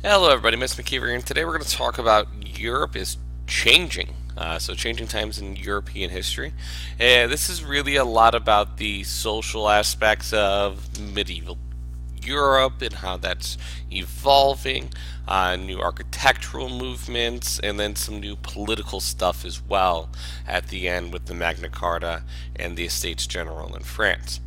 Hello everybody, Miss McKeever here, and today we're going to talk about Europe is changing. So changing times in European history. And this is really a lot about the social aspects of medieval Europe and how that's evolving, new architectural movements, and then some new political stuff as well at the end with the Magna Carta and the Estates General in France.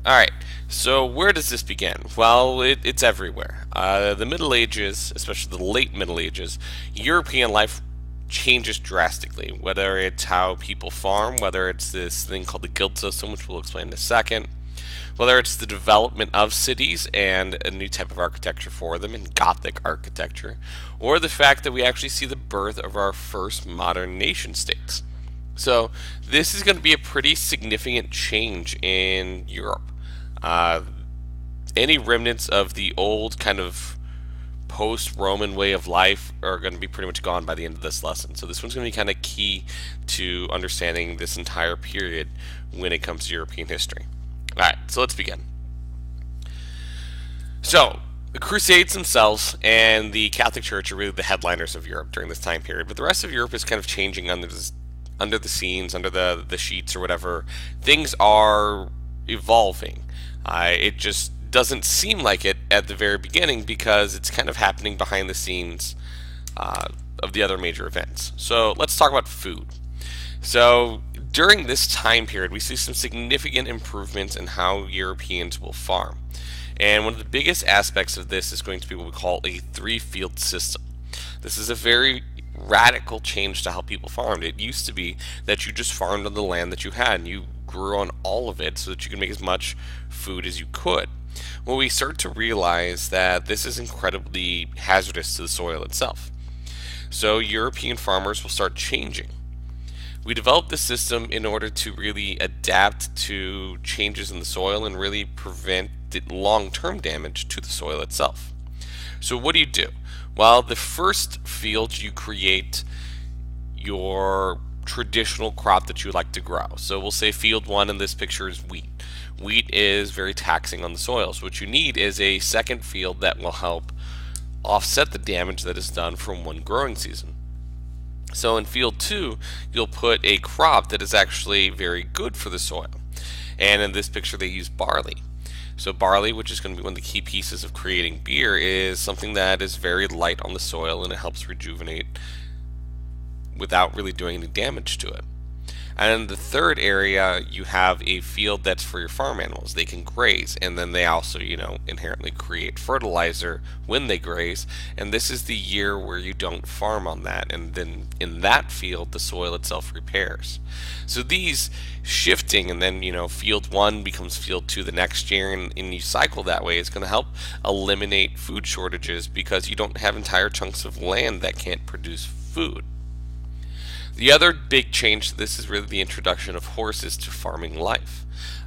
All right, so where does this begin? Well, it's everywhere. The Middle Ages, especially the late Middle Ages, European life changes drastically, whether it's how people farm, whether it's this thing called the guild system, which we'll explain in a second, whether it's the development of cities and a new type of architecture for them in Gothic architecture, or the fact that we actually see the birth of our first modern nation states. So this is going to be a pretty significant change in Europe. Uh, any remnants of the old kind of post-Roman way of life are going to be pretty much gone by the end of this lesson. So this one's going to be kind of key to understanding this entire period when it comes to European history. All right, so let's begin. So the Crusades themselves and the Catholic Church are really the headliners of Europe during this time period, but the rest of Europe is kind of changing under the scenes, under the sheets or whatever. Things are evolving. It just doesn't seem like it at the very beginning because it's kind of happening behind the scenes of the other major events. So let's talk about food. So during this time period, we see some significant improvements in how Europeans will farm. And one of the biggest aspects of this is going to be what we call a three-field system. This is a very radical change to how people farmed. It used to be that you just farmed on the land that you had and you grew on all of it so that you could make as much food as you could. Well, we start to realize that this is incredibly hazardous to the soil itself. So European farmers will start changing. We developed this system in order to really adapt to changes in the soil and really prevent long-term damage to the soil itself. So what do? Well, the first field you create your traditional crop that you would like to grow. So we'll say field one in this picture is wheat. Wheat is very taxing on the soil. So what you need is a second field that will help offset the damage that is done from one growing season. So in field two, you'll put a crop that is actually very good for the soil. And in this picture, they use barley. So barley, which is going to be one of the key pieces of creating beer, is something that is very light on the soil and it helps rejuvenate without really doing any damage to it. And in the third area, you have a field that's for your farm animals. They can graze, and then they also, inherently create fertilizer when they graze. And this is the year where you don't farm on that. And then in that field, the soil itself repairs. So these shifting, and then, field one becomes field two the next year, and you cycle that way, is going to help eliminate food shortages because you don't have entire chunks of land that can't produce food. The other big change to this is really the introduction of horses to farming life.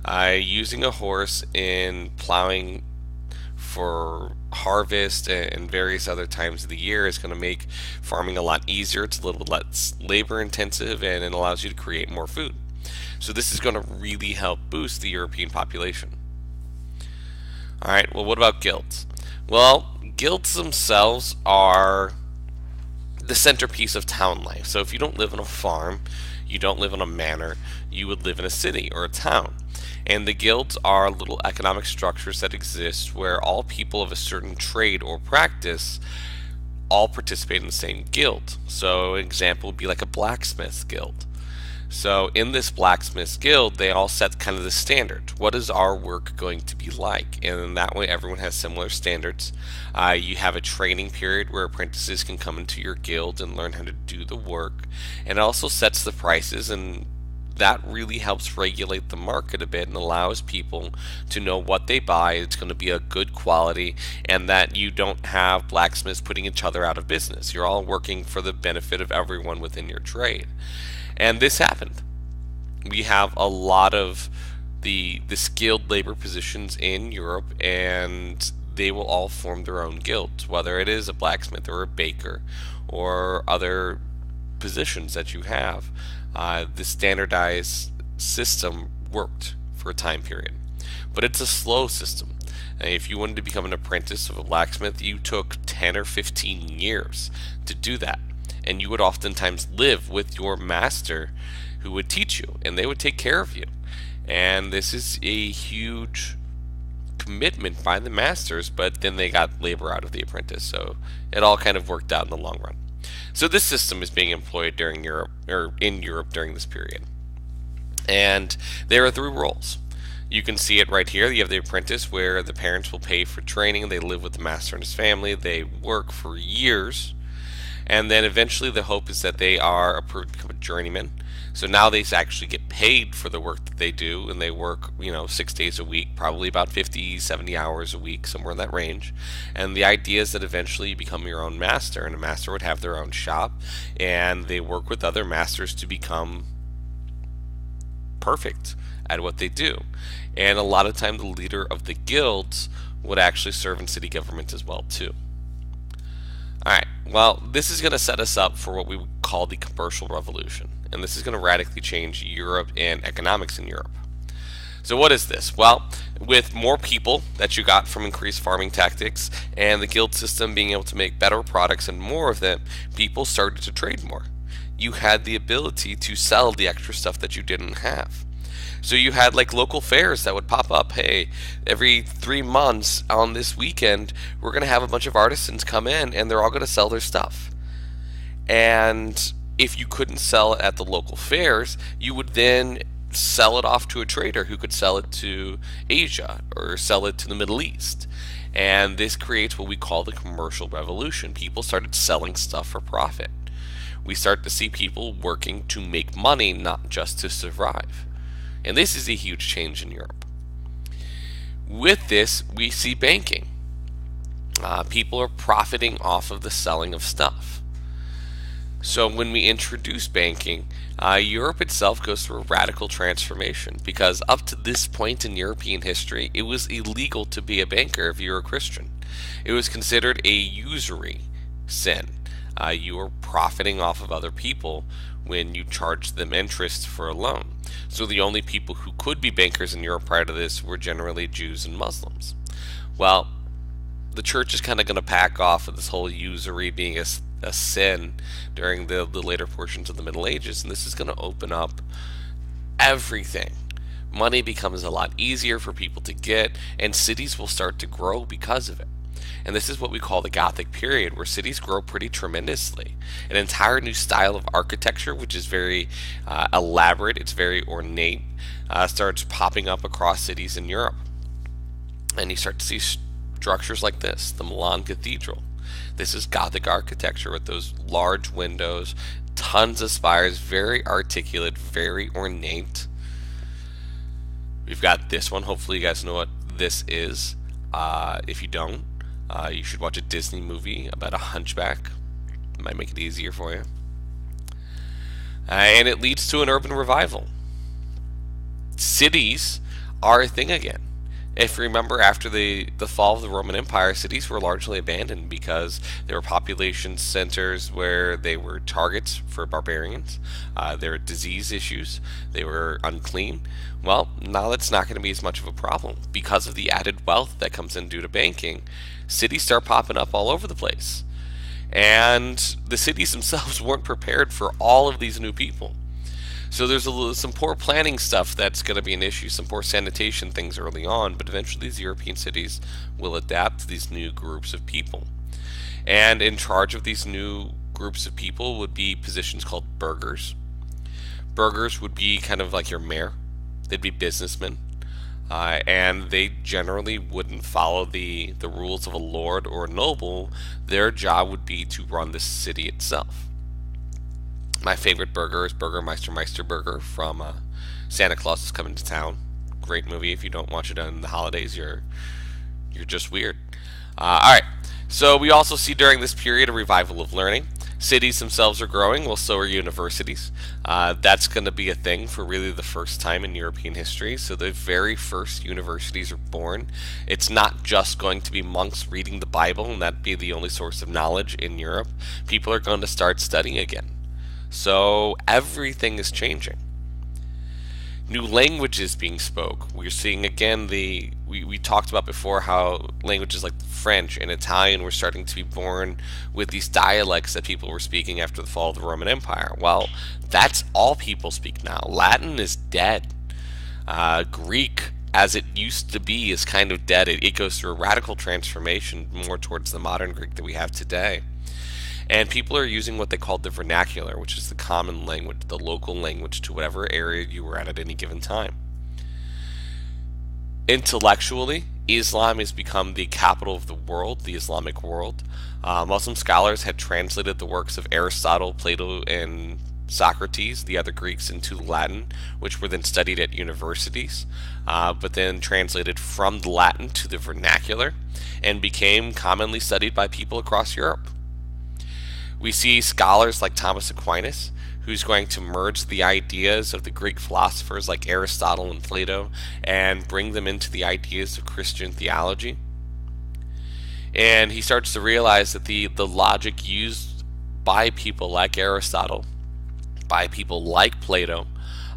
Using a horse in plowing for harvest and various other times of the year is going to make farming a lot easier. It's a little bit less labor intensive and it allows you to create more food. So this is going to really help boost the European population. Alright, well, what about guilds? Well, guilds themselves are the centerpiece of town life. So if you don't live on a farm, you don't live on a manor, you would live in a city or a town. And the guilds are little economic structures that exist where all people of a certain trade or practice all participate in the same guild. So an example would be like a blacksmith guild. So in this blacksmith's guild, they all set kind of the standard. What is our work going to be like? And in that way, everyone has similar standards. You have a training period where apprentices can come into your guild and learn how to do the work. And it also sets the prices, and that really helps regulate the market a bit and allows people to know what they buy. It's going to be a good quality, and that you don't have blacksmiths putting each other out of business. You're all working for the benefit of everyone within your trade. And this happened. We have a lot of the skilled labor positions in Europe, and they will all form their own guilds, whether it is a blacksmith or a baker or other positions that you have. The standardized system worked for a time period. but it's a slow system. If you wanted to become an apprentice of a blacksmith, you took 10 or 15 years to do that. And you would oftentimes live with your master who would teach you, and they would take care of you. And this is a huge commitment by the masters, but then they got labor out of the apprentice, so it all kind of worked out in the long run. So this system is being employed during Europe, or in Europe during this period. And there are three roles. You can see it right here. You have the apprentice, where the parents will pay for training. They live with the master and his family. They work for years. And then eventually the hope is that they are approved to become a journeyman. So now they actually get paid for the work that they do, and they work, 6 days a week, probably about 50, 70 hours a week, somewhere in that range. And the idea is that eventually you become your own master, and a master would have their own shop, and they work with other masters to become perfect at what they do. And a lot of time the leader of the guilds would actually serve in city government as well too. Alright, well, this is going to set us up for what we would call the commercial revolution, and this is going to radically change Europe and economics in Europe. So what is this? Well, with more people that you got from increased farming tactics and the guild system being able to make better products and more of them, people started to trade more. You had the ability to sell the extra stuff that you didn't have. So you had like local fairs that would pop up. Hey, every 3 months on this weekend, we're going to have a bunch of artisans come in, and they're all going to sell their stuff. And if you couldn't sell it at the local fairs, you would then sell it off to a trader who could sell it to Asia or sell it to the Middle East. And this creates what we call the commercial revolution. People started selling stuff for profit. We start to see people working to make money, not just to survive. And this is a huge change in Europe. With this, we see banking. People are profiting off of the selling of stuff. So when we introduce banking, Europe itself goes through a radical transformation, because up to this point in European history, it was illegal to be a banker if you were a Christian. It was considered a usury sin. You were profiting off of other people when you charged them interest for a loan. So the only people who could be bankers in Europe prior to this were generally Jews and Muslims. Well, the church is kind of going to pack off of this whole usury being a sin during the later portions of the Middle Ages, and this is going to open up everything. Money becomes a lot easier for people to get, and cities will start to grow because of it. And this is what we call the Gothic period, where cities grow pretty tremendously. An entire new style of architecture, which is very elaborate, it's very ornate, starts popping up across cities in Europe. And you start to see structures like this, the Milan Cathedral. This is Gothic architecture with those large windows, tons of spires, very articulate, very ornate. We've got this one. Hopefully you guys know what this is. If you don't, you should watch a Disney movie about a hunchback. It might make it easier for you. And it leads to an urban revival. Cities are a thing again. If you remember, after the fall of the Roman Empire, cities were largely abandoned because they were population centers where they were targets for barbarians. There were disease issues. They were unclean. Well, now that's not going to be as much of a problem because of the added wealth that comes in due to banking. Cities start popping up all over the place. And the cities themselves weren't prepared for all of these new people. So there's some poor planning stuff that's going to be an issue, some poor sanitation things early on, but eventually these European cities will adapt to these new groups of people. And in charge of these new groups of people would be positions called burghers. Burghers would be kind of like your mayor. They'd be businessmen. And they generally wouldn't follow the rules of a lord or a noble. Their job would be to run the city itself. My favorite burger is Burgermeister Burger from Santa Claus is Coming to Town. Great movie. If you don't watch it on the holidays, you're just weird. Alright, so we also see during this period a revival of learning. Cities themselves are growing, well, so are universities. That's going to be a thing for really the first time in European history. So the very first universities are born. It's not just going to be monks reading the Bible and that be the only source of knowledge in Europe. People are going to start studying again. So everything is changing. New languages being spoke. We're seeing again we talked about before how languages like French and Italian were starting to be born with these dialects that people were speaking after the fall of the Roman Empire. Well, that's all people speak now. Latin is dead. Greek, as it used to be, is kind of dead. It goes through a radical transformation more towards the modern Greek that we have today. And people are using what they call the vernacular, which is the common language, the local language to whatever area you were at any given time. Intellectually, Islam has become the capital of the world, the Islamic world. Muslim scholars had translated the works of Aristotle, Plato, and Socrates, the other Greeks, into Latin, which were then studied at universities, but then translated from the Latin to the vernacular and became commonly studied by people across Europe. We see scholars like Thomas Aquinas, who's going to merge the ideas of the Greek philosophers like Aristotle and Plato and bring them into the ideas of Christian theology. And he starts to realize that the logic used by people like Aristotle, by people like Plato,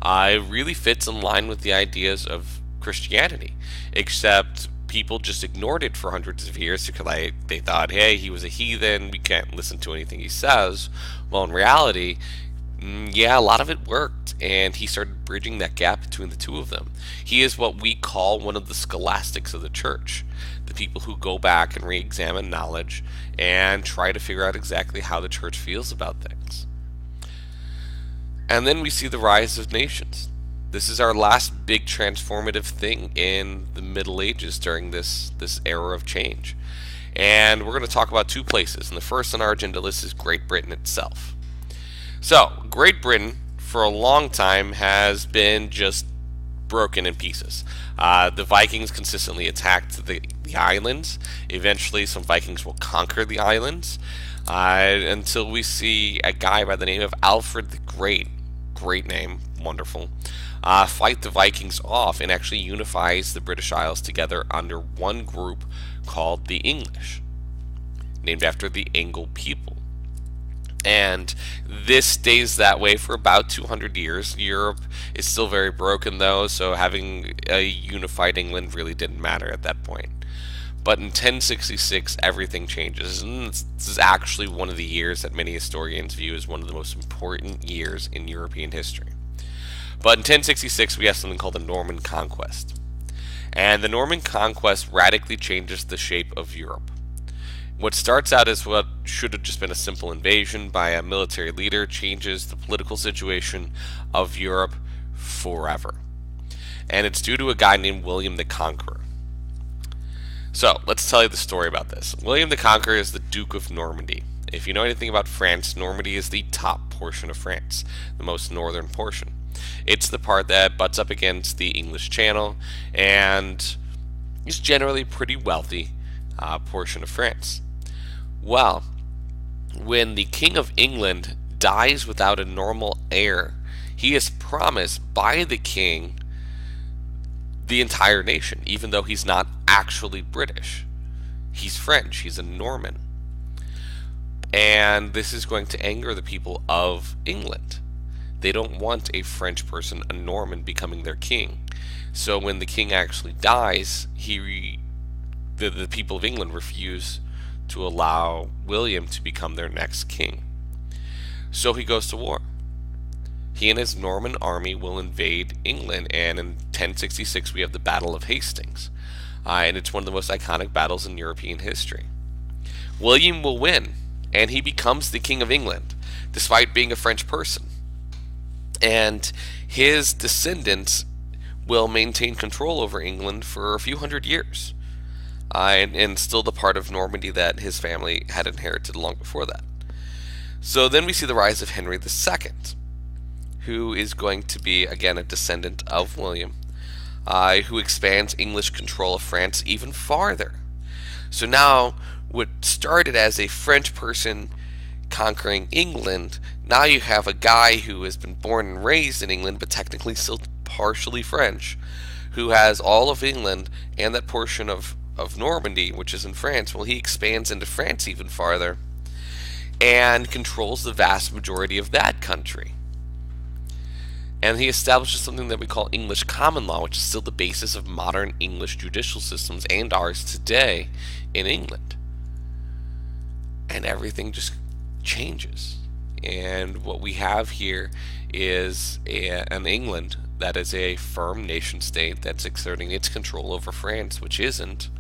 really fits in line with the ideas of Christianity, except people just ignored it for hundreds of years because they thought, hey, he was a heathen, we can't listen to anything he says. Well, in reality, yeah, a lot of it worked, and he started bridging that gap between the two of them. He is what we call one of the scholastics of the church, the people who go back and re-examine knowledge and try to figure out exactly how the church feels about things. And then we see the rise of nations. This is our last big transformative thing in the Middle Ages during this era of change. And we're going to talk about two places. And the first on our agenda list is Great Britain itself. So, Great Britain, for a long time, has been just broken in pieces. The Vikings consistently attacked the islands. Eventually, some Vikings will conquer the islands until we see a guy by the name of Alfred the Great. Great name, wonderful. Fight the Vikings off and actually unifies the British Isles together under one group called the English, named after the Engle people. And this stays that way for about 200 years. Europe is still very broken though, so having a unified England really didn't matter at that point. But in 1066, everything changes, and this is actually one of the years that many historians view as one of the most important years in European history. But in 1066, we have something called the Norman Conquest. And the Norman Conquest radically changes the shape of Europe. What starts out as what should have just been a simple invasion by a military leader changes the political situation of Europe forever. And it's due to a guy named William the Conqueror. So, let's tell you the story about this. William the Conqueror is the Duke of Normandy. If you know anything about France, Normandy is the top portion of France, the most northern portion. It's the part that butts up against the English Channel and is generally pretty wealthy portion of France. Well, when the King of England dies without a normal heir, he is promised by the king the entire nation, even though he's not actually British. He's French, he's a Norman. And this is going to anger the people of England. They don't want a French person, a Norman, becoming their king. So when the king actually dies, the people of England refuse to allow William to become their next king. So he goes to war. He and his Norman army will invade England, and in 1066 we have the Battle of Hastings. And it's one of the most iconic battles in European history. William will win, and he becomes the King of England, despite being a French person. And his descendants will maintain control over England for a few hundred years, and still the part of Normandy that his family had inherited long before that. So then we see the rise of Henry II, who is going to be, again, a descendant of William, who expands English control of France even farther. So now, what started as a French person conquering England, now you have a guy who has been born and raised in England, but technically still partially French, who has all of England and that portion of Normandy, which is in France. Well, he expands into France even farther and controls the vast majority of that country. And he establishes something that we call English common law, which is still the basis of modern English judicial systems and ours today in England. And everything just changes. And what we have here is an England that is a firm nation state that's exerting its control over France, which isn't.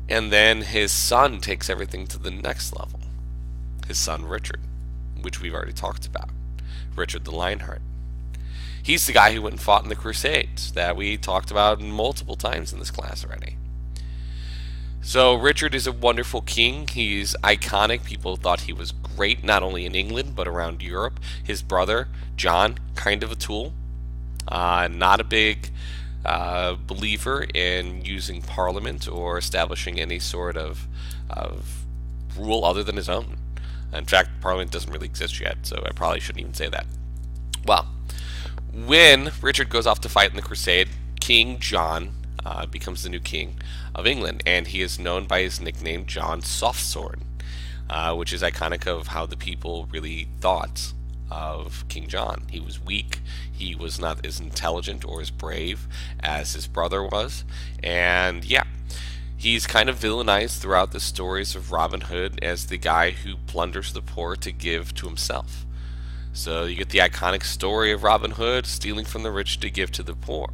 And then his son takes everything to the next level. His son Richard, which we've already talked about. Richard the Lionheart. He's the guy who went and fought in the Crusades that we talked about multiple times in this class already. So Richard is a wonderful king. He's iconic. People thought he was great, not only in England, but around Europe. His brother, John, kind of a tool. Not a big believer in using Parliament or establishing any sort of rule other than his own. In fact, Parliament doesn't really exist yet, so I probably shouldn't even say that. Well, when Richard goes off to fight in the Crusade, King John becomes the new king of England, and he is known by his nickname John Softsword, which is iconic of how the people really thought of King John. He was weak, he was not as intelligent or as brave as his brother was, and yeah, he's kind of villainized throughout the stories of Robin Hood as the guy who plunders the poor to give to himself. So you get the iconic story of Robin Hood stealing from the rich to give to the poor.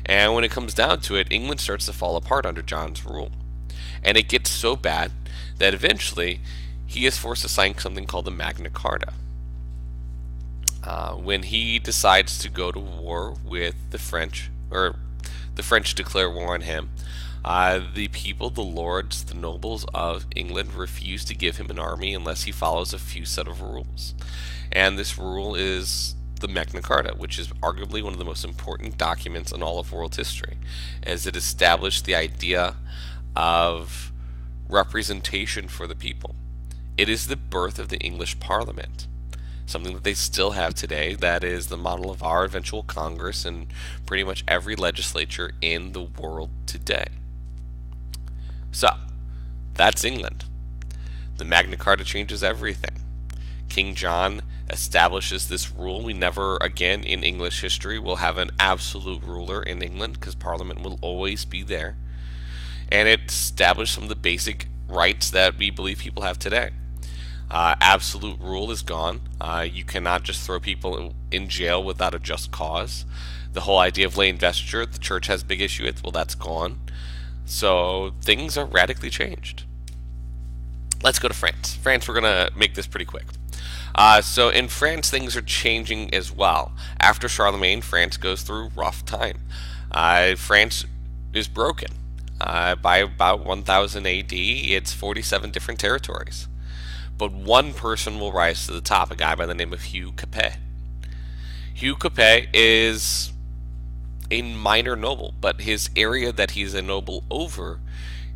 And when it comes down to it, England starts to fall apart under John's rule. And it gets so bad that eventually he is forced to sign something called the Magna Carta. When he decides to go to war with the French, or the French declare war on him, the people, the lords, the nobles of England refuse to give him an army unless he follows a few set of rules. And this rule is the Magna Carta, which is arguably one of the most important documents in all of world history, as it established the idea of representation for the people. It is the birth of the English Parliament, something that they still have today. That is the model of our eventual Congress and pretty much every legislature in the world today. So, that's England. The Magna Carta changes everything. King John establishes this rule. We never again in English history will have an absolute ruler in England because Parliament will always be there. And it established some of the basic rights that we believe people have today. Absolute rule is gone. You cannot just throw people in jail without a just cause. The whole idea of lay investiture, the church has a big issue with, well, that's gone. So things are radically changed. Let's go to France. France, we're going to make this pretty quick. So in France, things are changing as well. After Charlemagne, France goes through a rough time. France is broken. By about 1000 AD, it's 47 different territories. But one person will rise to the top, a guy by the name of Hugh Capet. Hugh Capet is a minor noble, but his area that he's a noble over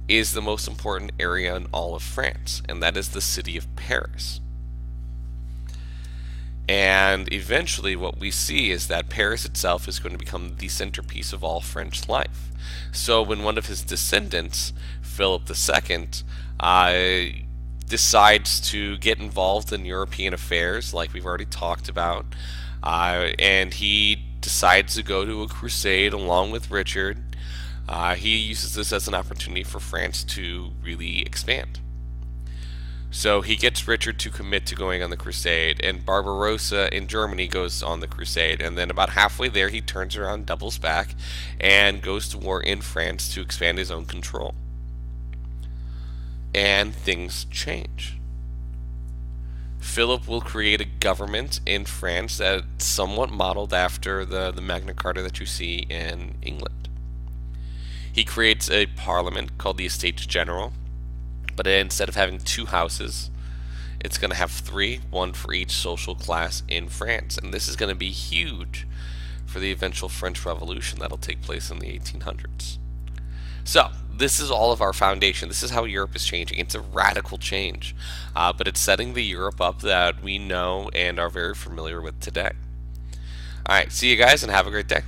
is the most important area in all of France, and that is the city of Paris. And eventually what we see is that Paris itself is going to become the centerpiece of all French life. So when one of his descendants, Philip II, decides to get involved in European affairs, like we've already talked about, and he decides to go to a crusade along with Richard, he uses this as an opportunity for France to really expand. So he gets Richard to commit to going on the crusade, and Barbarossa in Germany goes on the crusade, and then about halfway there he turns around, doubles back, and goes to war in France to expand his own control. And things change. Philip will create a government in France that's somewhat modeled after the Magna Carta that you see in England. He creates a parliament called the Estates General, but instead of having two houses, it's going to have three, one for each social class in France. And this is going to be huge for the eventual French Revolution that'll take place in the 1800s. So, this is all of our foundation. This is how Europe is changing. It's a radical change, but it's setting the Europe up that we know and are very familiar with today. Alright, see you guys and have a great day.